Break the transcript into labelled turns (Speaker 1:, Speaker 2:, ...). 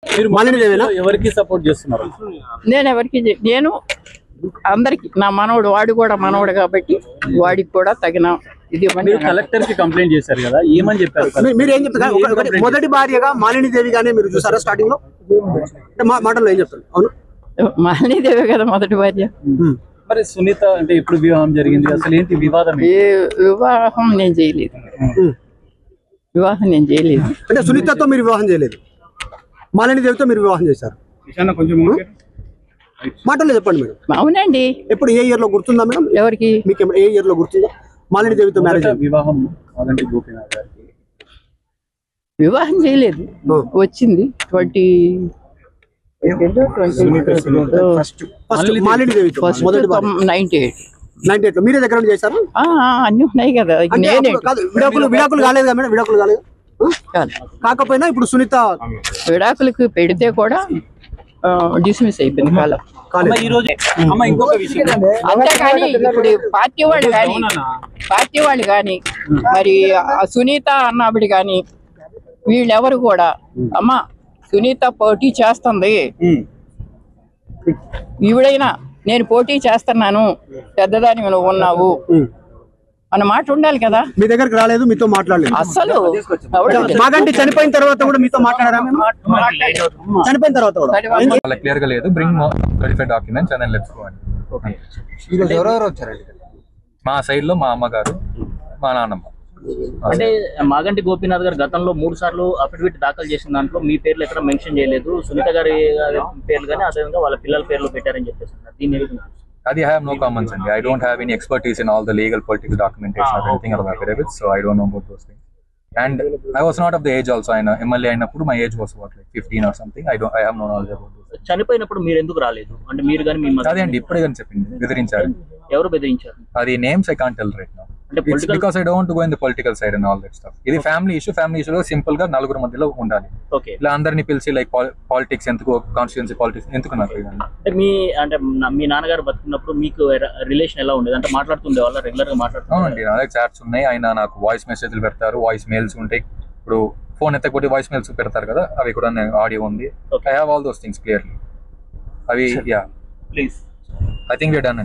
Speaker 1: మీరు ఎవరికి సపోర్ట్ చేస్తున్నారు?
Speaker 2: నేను అందరికి నా మనవడు వాడు కూడా మనవడు కాబట్టి వాడికి కూడా తగిన ఇది.
Speaker 1: మీరు కలెక్టర్ కి కంప్లైంట్ చేశారు కదా, ఏమని చెప్పారు?
Speaker 3: మీరు ఏం చెప్తారు? మొదటి భార్యగా మాలిని దేవి గానే మీరు చూసారా స్టార్టింగ్ లో? మాటల్లో ఏం చెప్తారు? అవును,
Speaker 2: మాలిని దేవి కదా మొదటి భార్య.
Speaker 1: మరి సునీత అంటే ఎప్పుడు వివాహం జరిగింది, అసలు ఏంటి వివాదం?
Speaker 2: వివాహం నేను చేయలేదు.
Speaker 3: అంటే సునీతతో మీరు వివాహం చేయలేదు, మాలిని దేవితో మీరు వివాహం చేశారు. మాటల్లో చెప్పండి మేడం.
Speaker 2: అవునండి.
Speaker 3: ఎప్పుడు ఏ ఇయర్ లో గుర్తుందా మేడం?
Speaker 2: ఎవరికి?
Speaker 3: మీకు ఏ ఇయర్ లో గుర్తుందా మాలిని దేవితో మ్యారేజ్?
Speaker 1: వివాహం మాగంటి గోపీనాథ్ గారికి
Speaker 2: వివాహం చేయలేదు, వచ్చింది
Speaker 3: 98 మీరే దగ్గర చేశారు.
Speaker 2: అన్ని ఉన్నాయి కదా.
Speaker 3: విడాకులు కాలేదు మేడం? విడాకులు కాలేదు. కాకపోయినా ఇప్పుడు సునీత
Speaker 2: విడాకులకు పెడితే కూడా డిస్మిస్ అయిపోయింది కాలం. అంతేకాని ఇప్పుడు పార్టీ వాళ్ళు కానీ మరి సునీత అన్నావిడ కానీ వీళ్ళెవరు కూడా అమ్మ సునీత పోటీ చేస్తుంది, ఈవిడైనా నేను పోటీ చేస్తున్నాను, పెద్దదాని నువ్వు ఉన్నావు అన్న మాట ఉండాలి కదా.
Speaker 3: మీ దగ్గరకు రాలేదు, మీతో మాట్లాడలేదు
Speaker 2: అసలు.
Speaker 3: మాగంటి చనిపోయిన తర్వాత కూడా మీతో మాట్లాడారా? చనిపోయిన తర్వాత కూడా
Speaker 4: క్లియర్ గా లేదు. Bring verified documents and let's go అండి.
Speaker 3: ఎవరెవరు వచ్చారండి?
Speaker 4: మా సైడ్ లో మా అమ్మగారు, మా నాన్నమ్మ.
Speaker 5: అంటే మాగంటి గోపీనాథ్ గారు గతంలో 3 సార్లు అఫిడవిట్ దాఖలు చేసిన దాంట్లో మీ పేర్లు ఎక్కడ మెన్షన్ చేయలేదు, సునీత గారి పేర్లు కానీ అదేవిధంగా వాళ్ళ పిల్లల పేర్లు పెట్టారని చెప్పేసి దీన్ని
Speaker 4: I have no comments and I don't have any expertise in all the legal political documentation or anything of affidavits, so I don't know about those things. And I was not of the age also. I MLA అయినప్పుడు my age was what, like 15 or something. I have no knowledge about this.
Speaker 5: చనిపోయినప్పుడు మీరు ఎందుకు రాలేదు? అంటే మీరు కానీ మీ
Speaker 4: అదే అండి ఇప్పుడే కానీ చెప్పింది, బెదిరించారు.
Speaker 5: ఎవరు బెదిరించారు?
Speaker 4: అది names I can't tell right now. It's because I don't want to go in the political side and all that stuff. ఇది ఫ్యామిలీ ఇష్యూలో సింపుల్ గా నలుగురు మధ్యలో ఉండాలి. ఇలా అందరినీ పిలిచి లైక్ పాలిటిక్స్ ఎందుకు, కాన్స్టిట్యుయెన్సీ పాలిటిక్స్ ఎందుకు నాకు?
Speaker 5: అంటే మీ నాన్నగారు బతుకున్నప్పుడు మీకు రిలేషన్ ఎలా ఉండేది? అంటే మాట్లాడుతుండే వాళ్ళ రెగ్యులర్ గా మాట్లాడుతున్నారు?
Speaker 4: అవునండి, నా దగ్గర చాట్స్ ఉన్నాయి. ఆయన నాకు వాయిస్ మెసేజ్లు పెడతారు, వాయిస్ మెయిల్స్ ఉంటాయి. ఇప్పుడు ఫోన్ ఎత్తకపోతే వాయిస్ మెయిల్స్ పెడతారు కదా, అవి కూడా ఆడియో ఉంది. I have all those things clearly. అవి please I think we are done.